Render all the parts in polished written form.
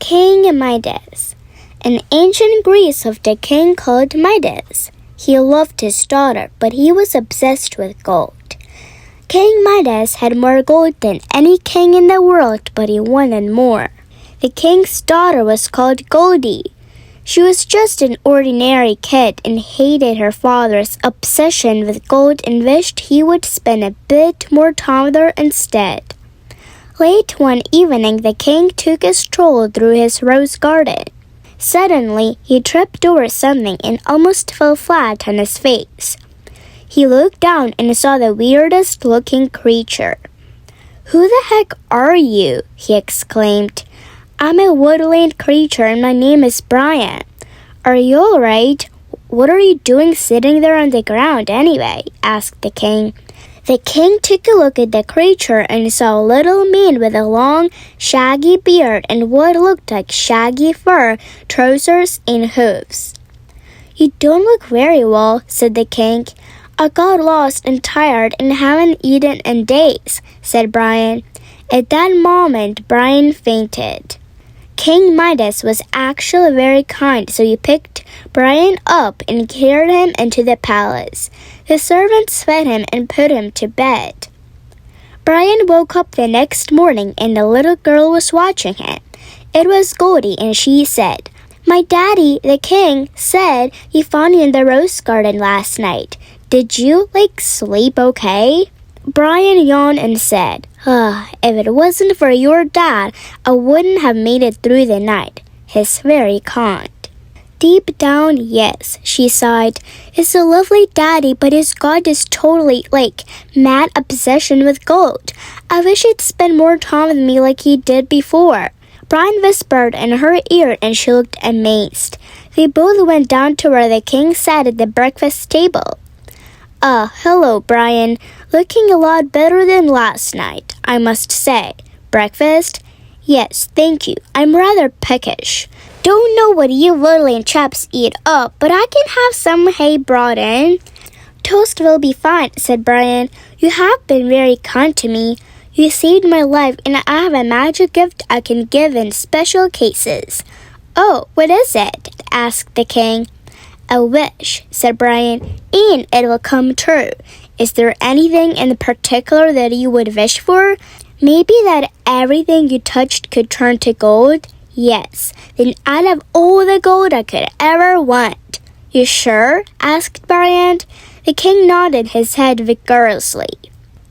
King Midas. In ancient Greece lived a king called Midas. He loved his daughter, but he was obsessed with gold. King Midas had more gold than any king in the world, but he wanted more. The king's daughter was called Goldie. She was just an ordinary kid and hated her father's obsession with gold and wished he would spend a bit more time with her instead. Late one evening, the king took a stroll through his rose garden. Suddenly, he tripped over something and almost fell flat on his face. He looked down and saw the weirdest-looking creature. "Who the heck are you?" he exclaimed. "I'm a woodland creature and my name is Brian. Are you all right? What are you doing sitting there on the ground anyway?" asked the king. The king took a look at the creature and saw a little man with a long, shaggy beard and what looked like shaggy fur, trousers, and hooves. "You don't look very well," said the king. "I got lost and tired and haven't eaten in days," said Brian. At that moment, Brian fainted. King Midas was actually very kind, so he picked Brian up and carried him into the palace. The servants fed him and put him to bed. Brian woke up the next morning and the little girl was watching him. It was Goldie, and she said, "My daddy, the king, said he found you in the rose garden last night. Did you, sleep okay?" Brian yawned and said, "If it wasn't for your dad, I wouldn't have made it through the night. He's very kind." "Deep down, yes," she sighed. "He's a lovely daddy, but he's got this totally, mad obsession with gold. I wish he'd spend more time with me like he did before." Brian whispered in her ear and she looked amazed. They both went down to where the king sat at the breakfast table. Hello, Brian. Looking a lot better than last night, I must say. Breakfast? Yes, thank you. I'm rather peckish. Don't know what you woodland chaps eat up, but I can have some hay brought in. Toast will be fine, said Brian. You have been very kind to me. You saved my life, and I have a magic gift I can give in special cases. Oh, what is it? Asked the king. A wish, said Brian, and it will come true. Is there anything in particular that you would wish for? Maybe that everything you touched could turn to gold? Yes, then I'd have all the gold I could ever want. You sure? Asked Brian. The king nodded his head vigorously.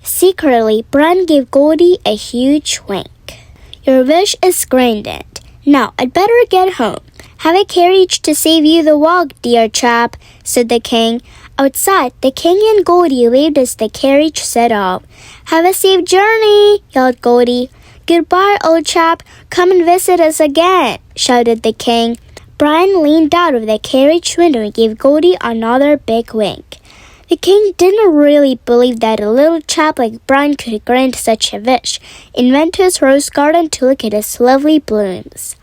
Secretly, Brian gave Goldie a huge wink. Your wish is granted. Now, I'd better get home. Have a carriage to save you the walk, dear chap, said the king. Outside, the king and Goldie waved as the carriage set off. Have a safe journey, yelled Goldie. Goodbye, old chap. Come and visit us again, shouted the king. Brian leaned out of the carriage window and gave Goldie another big wink. The king didn't really believe that a little chap like Brian could grant such a wish and went to his rose garden to look at its lovely blooms.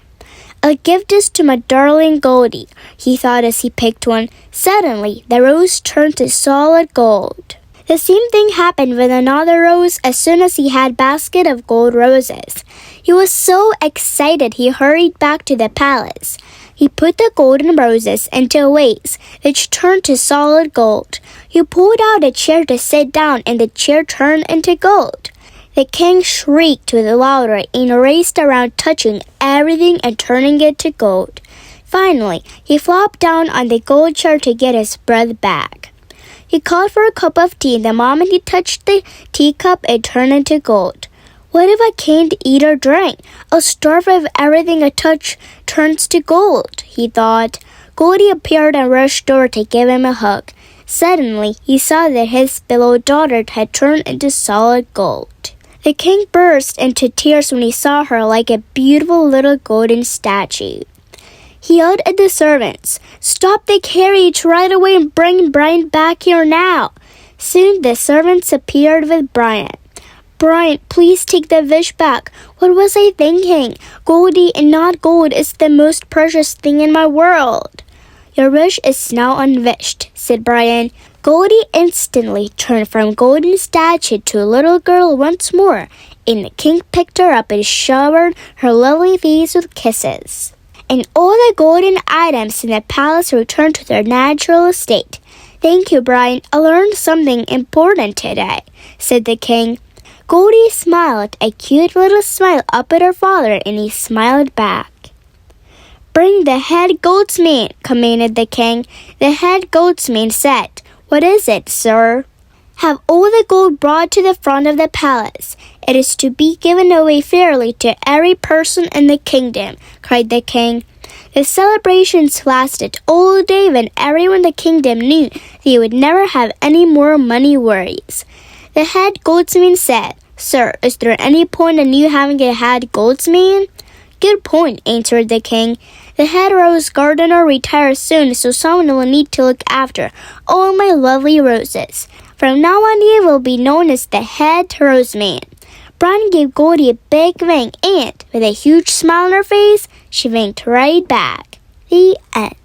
I'll give this to my darling Goldie, he thought as he picked one. Suddenly, the rose turned to solid gold. The same thing happened with another rose as soon as he had a basket of gold roses. He was so excited he hurried back to the palace. He put the golden roses into a vase, which turned to solid gold. He pulled out a chair to sit down, and the chair turned into gold. The king shrieked with laughter and raced around touching everything and turning it to gold. Finally, he flopped down on the gold chair to get his breath back. He called for a cup of tea, and the moment he touched the teacup, it turned into gold. What if I can't eat or drink? I'll starve if everything I touch turns to gold, he thought. Goldie appeared and rushed over to give him a hug. Suddenly, he saw that his beloved daughter had turned into solid gold. The king burst into tears when he saw her like a beautiful little golden statue. He yelled at the servants, Stop the carriage right away and bring Brian back here now. Soon the servants appeared with Brian. Brian, please take the wish back. What was I thinking? Goldie and not gold is the most precious thing in my world. Your wish is now unwished, said Brian. Goldie instantly turned from golden statue to a little girl once more, and the king picked her up and showered her lovely face with kisses. And all the golden items in the palace returned to their natural state. "Thank you, Brian. I learned something important today," said the king. Goldie smiled a cute little smile up at her father, and he smiled back. "Bring the head goldsmith," commanded the king. The head goldsmith said, "What is it, sir?" "Have all the gold brought to the front of the palace. It is to be given away fairly to every person in the kingdom," cried the king. The celebrations lasted all day, when everyone in the kingdom knew they would never have any more money worries. The head goldsmith said, "Sir, is there any point in you having a head goldsmith?" "Good point," answered the king. "The head rose gardener retires soon, so someone will need to look after all my lovely roses. From now on, you will be known as the head rose man." Brian gave Goldie a big wink, and with a huge smile on her face, she winked right back. The end.